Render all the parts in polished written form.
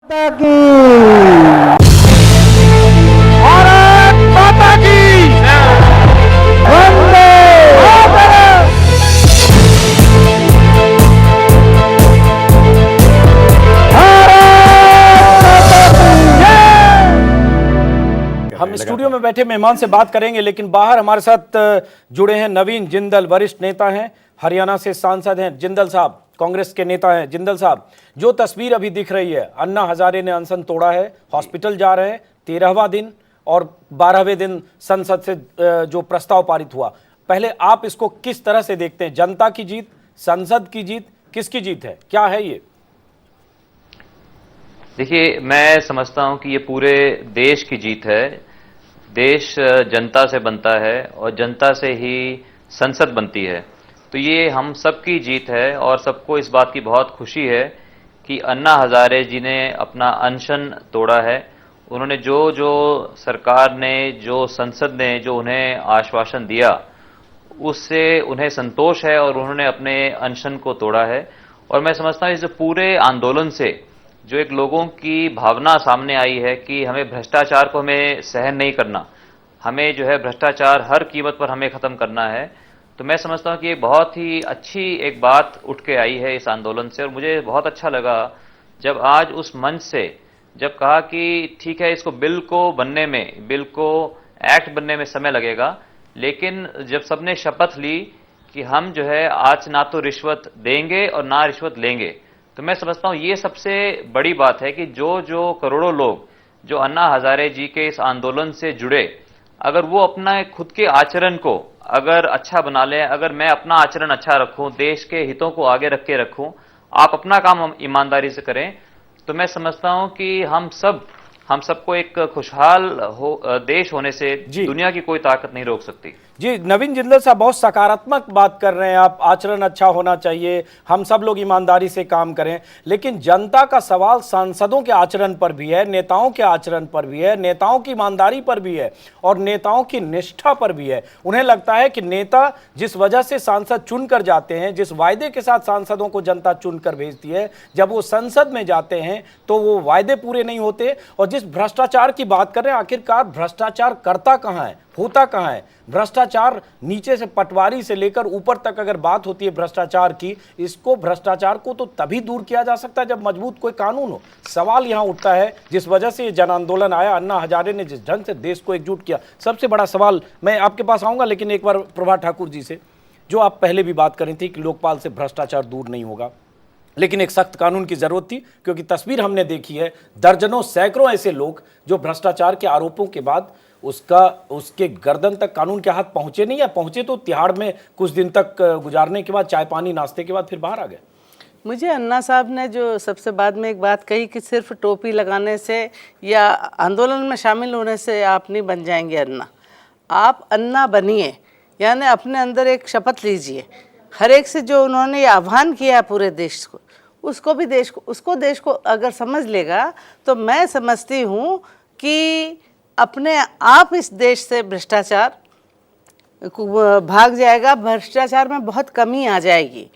की भारत माता की वंदे मातरम। हम स्टूडियो में बैठे मेहमान से बात करेंगे, लेकिन बाहर हमारे साथ जुड़े हैं नवीन जिंदल, वरिष्ठ नेता हैं, हरियाणा से सांसद हैं। जिंदल साहब कांग्रेस के नेता हैं। जिंदल साहब, जो तस्वीर अभी दिख रही है, अन्ना हजारे ने अनशन तोड़ा है, हॉस्पिटल जा रहे हैं, 13वां दिन और 12वें दिन संसद से जो प्रस्ताव पारित हुआ, पहले आप इसको किस तरह से देखते हैं? जनता की जीत, संसद की जीत, किसकी जीत है, क्या है ये? देखिए, मैं समझता हूं कि ये पूरे देश की जीत है। देश जनता से बनता है और जनता से ही संसद बनती है, तो ये हम सबकी जीत है और सबको इस बात की बहुत खुशी है कि अन्ना हजारे जी ने अपना अनशन तोड़ा है। उन्होंने जो जो सरकार ने, जो संसद ने जो उन्हें आश्वासन दिया, उससे उन्हें संतोष है और उन्होंने अपने अनशन को तोड़ा है। और मैं समझता हूं इस पूरे आंदोलन से जो एक लोगों की भावना सामने आई है कि हमें भ्रष्टाचार को हमें सहन नहीं करना, हमें जो है भ्रष्टाचार हर कीमत पर हमें खत्म करना है, तो मैं समझता हूं कि ये बहुत ही अच्छी एक बात उठ के आई है इस आंदोलन से। और मुझे बहुत अच्छा लगा जब आज उस मंच से जब कहा कि ठीक है, इसको बिल को बनने में, बिल को एक्ट बनने में समय लगेगा, लेकिन जब सबने शपथ ली कि हम जो है आज ना तो रिश्वत देंगे और ना रिश्वत लेंगे, तो मैं समझता हूं ये सबसे बड़ी बात है कि जो जो करोड़ों लोग जो अन्ना हजारे जी के इस आंदोलन से जुड़े, अगर वो अपना खुद के आचरण को अगर अच्छा बना लें, अगर मैं अपना आचरण अच्छा रखूं, देश के हितों को आगे रख के रखूं, आप अपना काम ईमानदारी से करें, तो मैं समझता हूं कि हम सबको एक खुशहाल देश होने से दुनिया की कोई ताकत नहीं रोक सकती। जी, नवीन जिंदल साहब, बहुत सकारात्मक बात कर रहे हैं आप, आचरण अच्छा होना चाहिए, हम सब लोग ईमानदारी से काम करें, लेकिन जनता का सवाल सांसदों के आचरण पर भी है, नेताओं के आचरण पर भी है, नेताओं की ईमानदारी पर भी है और नेताओं की निष्ठा पर भी है। उन्हें लगता है कि नेता जिस वजह से सांसद चुनकर जाते हैं, जिस वायदे के साथ सांसदों को जनता चुनकर भेजती है, जब वो संसद में जाते हैं तो वो वायदे पूरे नहीं होते। और जिस भ्रष्टाचार की बात कर रहे हैं, आखिरकार भ्रष्टाचार करता कहां है, होता कहां है? भ्रष्टाचार नीचे से, पटवारी से लेकर ऊपर तक अगर बात होती है भ्रष्टाचार की, इसको भ्रष्टाचार को तो तभी दूर किया जा सकता है जब मजबूत कोई कानून हो। सवाल यहां उठता है, जिस वजह से ये जन आंदोलन आया, अन्ना हजारे ने जिस ढंग से देश को एकजुट किया, सबसे बड़ा सवाल, मैं आपके पास आऊंगा, लेकिन एक बार प्रभा ठाकुर जी से, जो आप पहले भी बात करी थी कि लोकपाल से भ्रष्टाचार दूर नहीं होगा, लेकिन एक सख्त कानून की जरूरत थी, क्योंकि तस्वीर हमने देखी है, दर्जनों सैकड़ों ऐसे लोग जो भ्रष्टाचार के आरोपों के बाद उसके गर्दन तक कानून के हाथ पहुंचे नहीं, या पहुंचे तो तिहाड़ में कुछ दिन तक गुजारने के बाद, चाय पानी नाश्ते के बाद फिर बाहर आ गए। मुझे अन्ना साहब ने जो सबसे बाद में एक बात कही कि सिर्फ टोपी लगाने से या आंदोलन में शामिल होने से आप नहीं बन जाएंगे अन्ना, आप अन्ना बनिए, यानी अपने अंदर एक शपथ लीजिए। हर एक से जो उन्होंने आह्वान किया है पूरे देश को, उसको देश को अगर समझ लेगा, तो मैं समझती हूँ कि अपने आप इस देश से भ्रष्टाचार भाग जाएगा, भ्रष्टाचार में बहुत कमी आ जाएगी।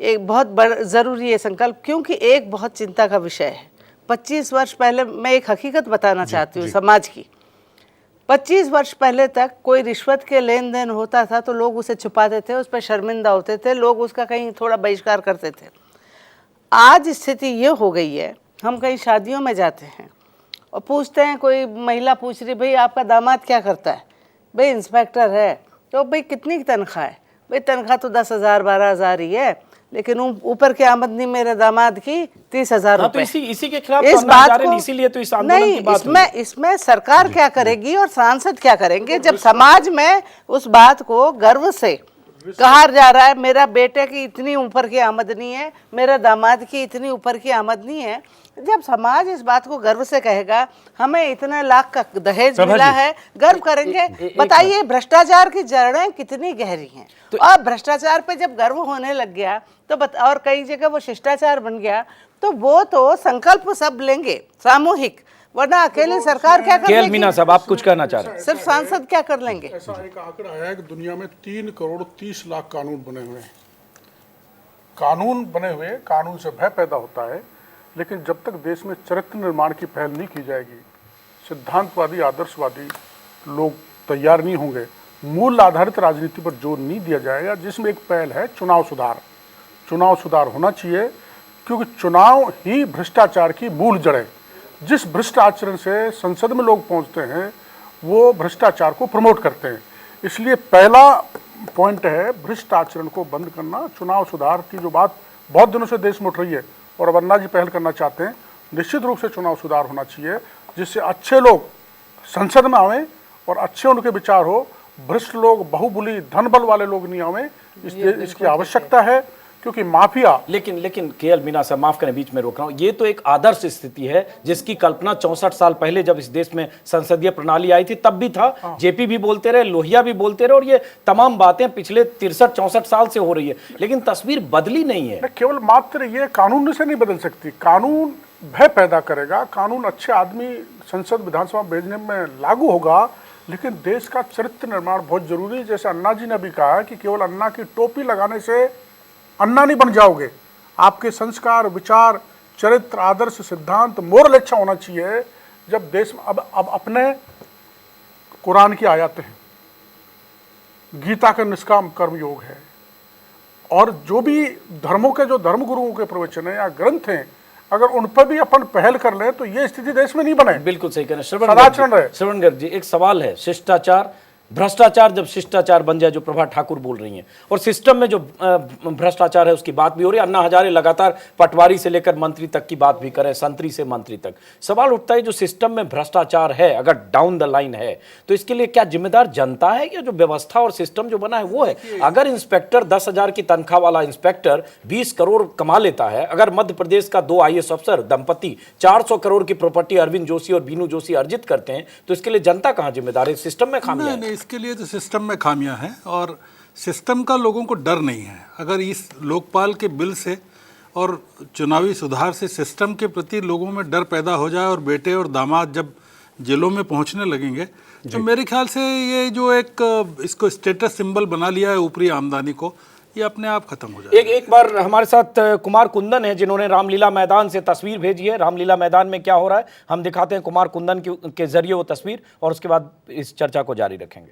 एक बहुत ज़रूरी है संकल्प, क्योंकि एक बहुत चिंता का विषय है। 25 वर्ष पहले, मैं एक हकीकत बताना चाहती हूँ समाज की। 25 वर्ष पहले तक कोई रिश्वत के लेन देन होता था तो लोग उसे छुपाते थे, उस पर शर्मिंदा होते थे, लोग उसका कहीं थोड़ा बहिष्कार करते थे। आज स्थिति ये हो गई है, हम कहीं शादियों में जाते हैं और पूछते हैं, कोई महिला पूछ रही, भाई आपका दामाद क्या करता है? भाई इंस्पेक्टर है। तो भाई कितनी तनख्वाह है? भाई तनख्वाह तो 10,000 12,000 ही है, लेकिन ऊपर की आमदनी मेरे दामाद की 30,000 रुपए। तो इसी के खिलाफ इस बात को इसीलिए तो इस आंदोलन नहीं, की बात इसमें सरकार क्या करेगी और सांसद क्या करेंगे, जब समाज में उस बात को गर्व से कहा जा रहा है, मेरा बेटे की इतनी ऊपर की आमदनी है, मेरा दामाद की इतनी ऊपर की आमदनी है, जब समाज इस बात को गर्व से कहेगा, हमें इतने लाख का दहेज मिला है, गर्व करेंगे। बताइए भ्रष्टाचार की जड़ें कितनी गहरी हैं। तो अब भ्रष्टाचार पे जब गर्व होने लग गया तो और कई जगह वो शिष्टाचार बन गया, तो वो तो संकल्प सब लेंगे सामूहिक, वरना अकेले सरकार क्या कर लेगी? मीना साहब, आप कुछ कहना चाह रहे हैं? सिर्फ सांसद क्या कर लेंगे? ऐसा एक आंकड़ा आया है कि दुनिया में 3 करोड़ 30 लाख कानून बने हुए हैं। कानून बने हुए, कानून से भय पैदा होता है, लेकिन जब तक देश में चरित्र निर्माण की पहल नहीं की जाएगी, सिद्धांतवादी आदर्शवादी लोग तैयार नहीं होंगे, मूल आधारित राजनीति पर जोर नहीं दिया जाएगा, जिसमें एक पहल है चुनाव सुधार। चुनाव सुधार होना चाहिए, क्योंकि चुनाव ही भ्रष्टाचार की मूल जड़ है। जिस भ्रष्ट आचरण से संसद में लोग पहुंचते हैं वो भ्रष्टाचार को प्रमोट करते हैं। इसलिए पहला पॉइंट है भ्रष्ट आचरण को बंद करना। चुनाव सुधार की जो बात बहुत दिनों से देश में उठ रही है और अब अन्ना जी पहल करना चाहते हैं, निश्चित रूप से चुनाव सुधार होना चाहिए, जिससे अच्छे लोग संसद में आवें और अच्छे उनके विचार हो। भ्रष्ट लोग, बहुबुली, धन बल वाले लोग नहीं आवें, इसकी आवश्यकता है, क्योंकि माफिया। लेकिन केएल मीना साहब, माफ करें बीच में रोक रहा हूं, ये तो एक आदर्श स्थिति है जिसकी कल्पना 64 साल पहले जब इस देश में संसदीय प्रणाली आई थी तब भी था। जेपी भी बोलते रहे, लोहिया भी बोलते रहे, और ये तमाम बातें पिछले 63-64 साल से हो रही है, लेकिन तस्वीर बदली नहीं है। केवल मात्र ये कानून से नहीं बदल सकती। कानून भय पैदा करेगा, कानून अच्छे आदमी संसद विधानसभा भेजने में लागू होगा, लेकिन देश का चरित्र निर्माण बहुत जरूरी है। जैसे अन्ना जी ने भी कहा कि केवल अन्ना की टोपी लगाने से अन्ना नहीं बन जाओगे, आपके संस्कार, विचार, चरित्र, आदर्श, सिद्धांत, मोरल अच्छा होना चाहिए। जब देश में अब अपने कुरान की आयत है, गीता का निष्काम कर्म योग है, और जो भी धर्मों के जो धर्मगुरुओं के प्रवचन है या ग्रंथ हैं, अगर उन पर भी अपन पहल कर लें तो ये स्थिति देश में नहीं बने। बिल्कुल सही कह रहे हैं श्रवण गर्ग जी। एक सवाल है, शिष्टाचार, भ्रष्टाचार जब शिष्टाचार बन जाए, जो प्रभा ठाकुर बोल रही हैं, और सिस्टम में जो भ्रष्टाचार है उसकी बात भी हो रही है। अन्ना हजारे लगातार पटवारी से लेकर मंत्री तक की बात भी करें, संतरी से मंत्री तक। सवाल उठता है जो सिस्टम में भ्रष्टाचार है, अगर डाउन द लाइन है, तो इसके लिए क्या जिम्मेदार जनता है या जो व्यवस्था और सिस्टम जो बना है वो है? अगर इंस्पेक्टर 10,000 की तनख्वाह वाला इंस्पेक्टर 20 करोड़ कमा लेता है, अगर मध्य प्रदेश का 2 IAS अफसर दंपति 400 करोड़ की प्रॉपर्टी अरविंद जोशी और बीनू जोशी अर्जित करते हैं, तो इसके लिए जनता कहां जिम्मेदार है? सिस्टम में खामियां है। इसके लिए तो सिस्टम में खामियां हैं, और सिस्टम का लोगों को डर नहीं है। अगर इस लोकपाल के बिल से और चुनावी सुधार से सिस्टम के प्रति लोगों में डर पैदा हो जाए और बेटे और दामाद जब जेलों में पहुंचने लगेंगे, तो मेरे ख्याल से ये जो एक इसको स्टेटस सिंबल बना लिया है ऊपरी आमदनी को, ये अपने आप खत्म हो जाए। एक बार हमारे साथ कुमार कुंदन है, जिन्होंने रामलीला मैदान से तस्वीर भेजी है। रामलीला मैदान में क्या हो रहा है हम दिखाते हैं कुमार कुंदन के जरिए वो तस्वीर, और उसके बाद इस चर्चा को जारी रखेंगे।